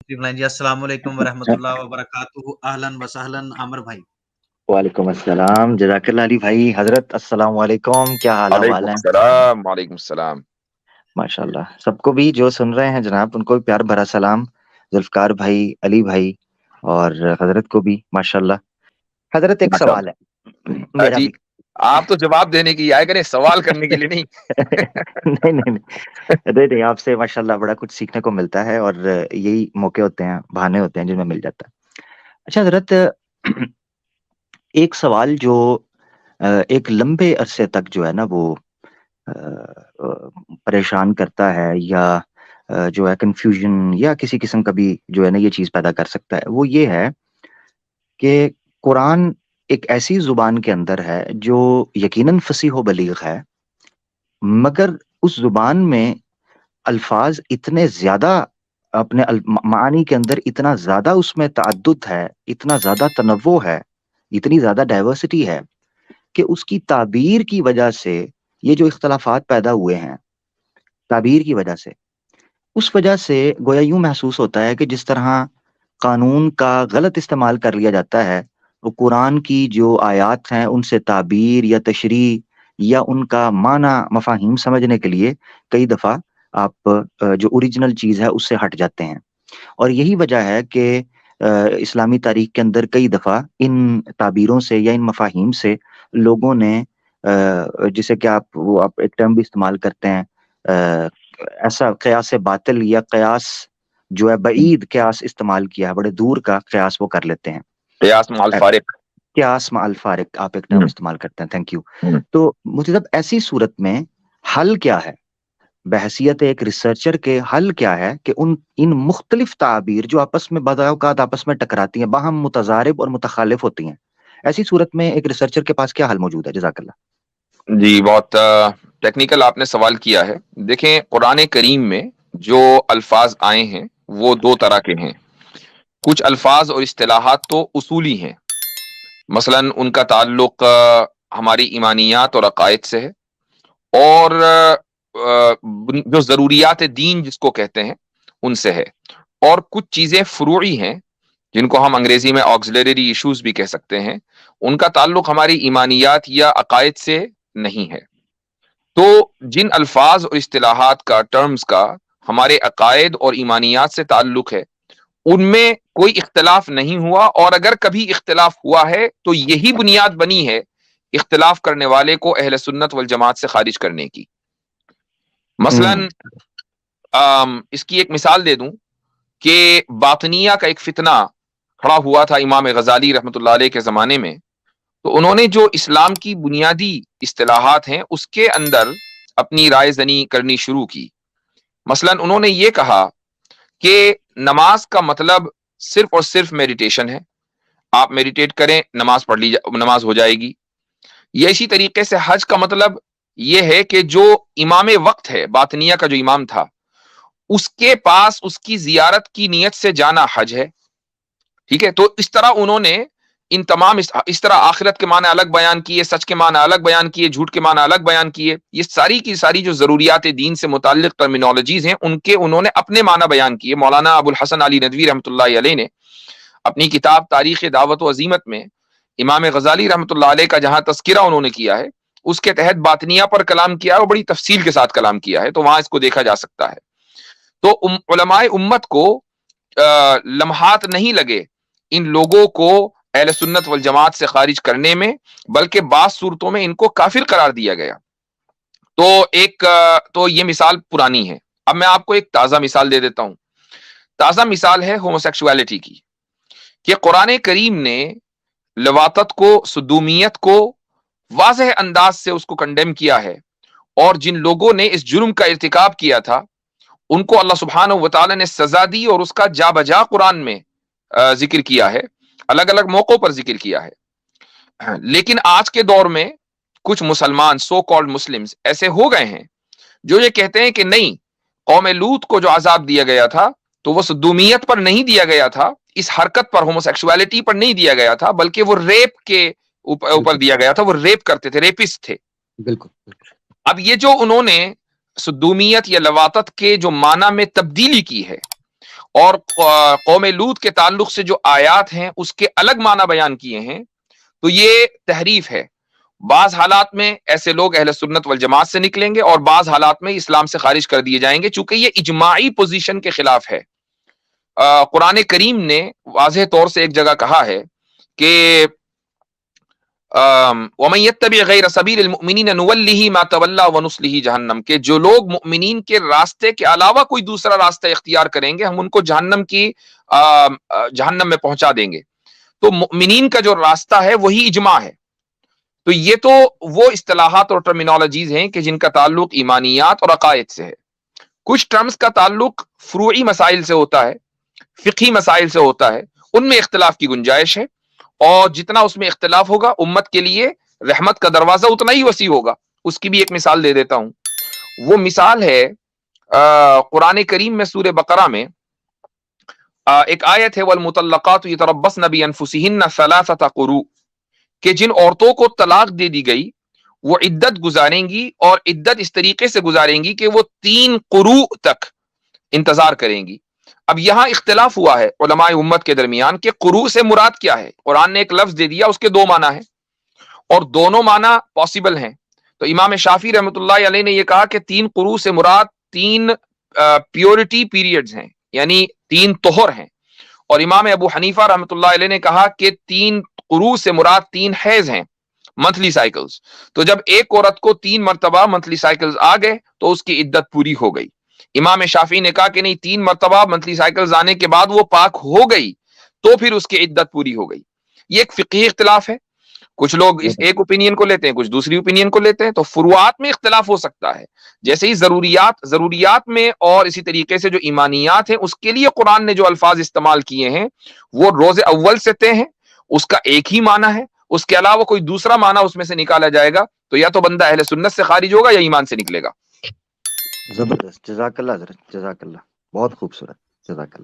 जी, अस्सलाम वालेकुम वरहमतुल्लाहि व बरकातुहू। अहलन व सहलन आमिर भाई। वालेकुम अस्सलाम जज़ाकल्लाह अली भाई। हजरत अस्सलाम वालेकुम, क्या हाल वालेकुम अहवाल है? सलाम वालेकुम सलाम। माशाल्लाह, सबको भी जो सुन रहे हैं जनाब उनको भी प्यार भरा सलाम। जुल्फकार भाई, अली भाई और हजरत को भी माशाल्लाह। हजरत एक सवाल है मेरा जी, भी। आप तो जवाब देने के लिए आए, करें सवाल करने के लिए नहीं। नहीं नहीं नहीं, आपसे माशाल्लाह बड़ा कुछ सीखने को मिलता है और यही मौके होते हैं, बहाने होते हैं जिनमें मिल जाता है। अच्छा हजरत, एक सवाल जो एक लंबे अरसे तक जो है ना वो परेशान करता है या जो है कंफ्यूजन या किसी किस्म का भी जो है ना ये चीज पैदा कर सकता है, वो ये है कि कुरान एक ऐसी जुबान के अंदर है जो यकीनन फसीह व बलीग है, मगर उस जुबान में अल्फाज इतने ज्यादा अपने मानी के अंदर इतना ज्यादा उसमें तअद्दुद है, इतना ज्यादा तनव्वो है, इतनी ज्यादा डाइवर्सिटी है कि उसकी ताबीर की वजह से ये जो इख्तलाफात पैदा हुए हैं, ताबीर की वजह से, उस वजह से गोया यूं महसूस होता है कि जिस तरह कानून का गलत इस्तेमाल कर लिया जाता है, वो कुरान की जो आयात हैं उनसे ताबीर या तशरी या उनका माना मफाहिम समझने के लिए कई दफ़ा आप जो ओरिजिनल चीज़ है उससे हट जाते हैं। और यही वजह है कि इस्लामी तारीख के अंदर कई दफ़ा इन ताबीरों से या इन मफाहिम से लोगों ने जिसे कि आप एक टर्म भी इस्तेमाल करते हैं, ऐसा क़यास बातिल या क़यास जो है बईद क़यास इस्तेमाल किया है, बड़े दूर का क़यास वो कर लेते हैं। क़यास मअल फारिक। क़यास मअल फारिक आप एक टर्म इस्तेमाल करते हैं, थैंक यू। हम्म। तो मुझे तब ऐसी सूरत में हल क्या है, बहसियत एक रिसर्चर के हल क्या है कि उन इन मुख्तलिफ ताबीर जो आपस में बज़ औक़ात आपस में टकराती हैं, बाहम मुतज़ारिब और मुतखालिफ होती हैं, ऐसी सूरत में एक रिसर्चर के पास क्या हल मौजूद है? जज़ाकल्लाह। जी, बहुत टेक्निकल आपने सवाल किया है। देखें, कुरान करीम में जो अल्फाज आए हैं वो दो तरह के हैं। कुछ अल्फाज और इस्तिलाहात तो उसूली हैं, मसलन उनका ताल्लुक हमारी ईमानियात और अकायद से है, और जो ज़रूरियात दीन जिसको कहते हैं उनसे है। और कुछ चीज़ें फ़ुरूई हैं जिनको हम अंग्रेजी में ऑक्सिलरी इश्यूज भी कह सकते हैं, उनका ताल्लुक हमारी ईमानियात या अकायद से नहीं है। तो जिन अल्फाज और इस्तिलाहात का, टर्म्स का हमारे अकायद और ईमानियात से ताल्लुक है, उनमें कोई इख्तलाफ नहीं हुआ, और अगर कभी इख्तलाफ हुआ है तो यही बुनियाद बनी है इख्तलाफ करने वाले को अहले सुन्नत वल जमात से खारिज करने की। मसलन इसकी एक मिसाल दे दूं कि बातनिया का एक फितना खड़ा हुआ था इमाम गजाली रहमतुल्लाह अलैह के जमाने में। तो उन्होंने जो इस्लाम की बुनियादी इस्तिलाहात हैं उसके अंदर अपनी राय जनी करनी शुरू की। मसलन उन्होंने ये कहा कि नमाज का मतलब सिर्फ और सिर्फ मेडिटेशन है, आप मेडिटेट करें, नमाज पढ़ ली, नमाज हो जाएगी। ये इसी तरीके से हज का मतलब ये है कि जो इमाम वक्त है, बातनिया का जो इमाम था, उसके पास उसकी जियारत की नियत से जाना हज है। ठीक है, तो इस तरह उन्होंने इन तमाम इस तरह आखिरत के माने अलग बयान किए, सच के माने अलग बयान किए, झूठ के माने अलग बयान किए। ये सारी की सारी जो जरूरियात दीन से मुताल्लिक टर्मिनोलॉजीज हैं उनके उन्होंने अपने माना बयान किए। मौलाना अबुल हसन अली नदवी रहमतुल्लाह अलैह ने अपनी किताब तारीख दावत व अजीमत में इमाम गजाली रहमतुल्लाह अलैह का जहां तस्किरा उन्होंने किया है, उसके तहत बातनिया पर कलाम किया है और बड़ी तफसील के साथ कलाम किया है, तो वहां इसको देखा जा सकता है। तो उलमाए उम्मत को लम्हात नहीं लगे इन लोगों को अहले सुन्नत वल जमात से खारिज करने में, बल्कि बास सूरतों में इनको काफिर करार दिया गया। तो ये मिसाल पुरानी है। अब मैं आपको एक ताजा मिसाल दे देता हूं। ताजा मिसाल है होमोसेक्सुअलिटी की, कि कुरान करीम ने लवातत को, सुदूमियत को वाज़ेह अंदाज से उसको कंडेम किया है, और जिन लोगों ने इस जुर्म का इर्तिकाब किया था उनको अल्लाह सुब्हानहू व तआला ने सजा दी, और उसका जा बजा कुरान में जिक्र किया है, अलग अलग मौकों पर जिक्र किया है। लेकिन आज के दौर में कुछ मुसलमान, सो कॉल्ड मुस्लिम्स, ऐसे हो गए हैं जो ये कहते हैं कि नहीं, कौम लूत को जो अजाब दिया गया था तो वो सुदूमियत पर नहीं दिया गया था, इस हरकत पर, होमोसेक्सुअलिटी पर नहीं दिया गया था, बल्कि वो रेप के ऊपर दिया गया था। वो रेप करते थे, रेपिस्ट थे। बिल्कुल। अब ये जो उन्होंने सुदूमियत या लवातत के जो माना में तब्दीली की है, اور قوم لوط کے تعلق سے جو آیات ہیں اس کے الگ معنی بیان کیے ہیں، تو یہ تحریف ہے۔ بعض حالات میں ایسے لوگ اہل سنت والجماعت سے نکلیں گے اور بعض حالات میں اسلام سے خارج کر دیے جائیں گے، چونکہ یہ اجماعی پوزیشن کے خلاف ہے۔ قرآن کریم نے واضح طور سے ایک جگہ کہا ہے کہ وَمَن يَتَّبِعْ غَيْرَ سَبِيلِ الْمُؤْمِنِينَ نُوَلِّهِ مَا تَوَلَّى وَنُصْلِهِ جہنم، کہ جو لوگ مؤمنین کے راستے کے علاوہ کوئی دوسرا راستہ اختیار کریں گے ہم ان کو جہنم میں پہنچا دیں گے۔ تو مؤمنین کا جو راستہ ہے وہی اجماع ہے۔ تو یہ تو وہ اصطلاحات اور ٹرمینالوجیز ہیں کہ جن کا تعلق ایمانیات اور عقائد سے ہے۔ کچھ ٹرمز کا تعلق فروعی مسائل سے ہوتا ہے، فقہی مسائل سے ہوتا ہے، ان میں اختلاف کی گنجائش ہے، اور جتنا اس میں اختلاف ہوگا امت کے لیے رحمت کا دروازہ اتنا ہی وسیع ہوگا۔ اس کی بھی ایک مثال دے دیتا ہوں۔ وہ مثال ہے قرآن کریم میں سورہ بقرہ میں ایک آیت ہے والمطلقات یتربصن بانفسہن ثلاثۃ قروء، کہ جن عورتوں کو طلاق دے دی گئی وہ عدت گزاریں گی، اور عدت اس طریقے سے گزاریں گی کہ وہ 3 قروء تک انتظار کریں گی۔ اب یہاں اختلاف ہوا ہے علماء امت کے درمیان کہ قروء سے مراد کیا ہے۔ قرآن نے ایک لفظ دے دیا، اس کے 2 معنی ہیں اور دونوں معنی پاسبل ہیں۔ تو امام شافعی رحمۃ اللہ علیہ نے یہ کہا کہ 3 قروء سے مراد 3 پیورٹی پیریڈز ہیں، یعنی 3 طہر ہیں، اور امام ابو حنیفہ رحمۃ اللہ علیہ نے کہا کہ 3 قروء سے مراد 3 حیض ہیں، منتھلی سائیکلز۔ تو جب ایک عورت کو 3 مرتبہ منتھلی سائیکلز آ گئے تو اس کی عدت پوری ہو گئی۔ امام شافعی نے کہا کہ نہیں، 3 مرتبہ منتھلی سائیکلز آنے کے بعد وہ پاک ہو گئی تو پھر اس کی عدت پوری ہو گئی۔ یہ ایک فقہی اختلاف ہے، کچھ لوگ اس ایک اوپینین کو لیتے ہیں، کچھ دوسری اوپینین کو لیتے ہیں۔ تو فروعات میں اختلاف ہو سکتا ہے، جیسے ہی ضروریات میں، اور اسی طریقے سے جو ایمانیات ہیں اس کے لیے قرآن نے جو الفاظ استعمال کیے ہیں وہ روز اول سے طے ہیں، اس کا ایک ہی معنی ہے، اس کے علاوہ کوئی دوسرا معنی اس میں سے نکالا جائے گا تو یا تو بندہ اہل سنت سے خارج ہوگا یا ایمان سے نکلے گا۔ زبردست، جزاک اللہ حضرت، جزاک اللہ، بہت خوبصورت، جزاک اللہ۔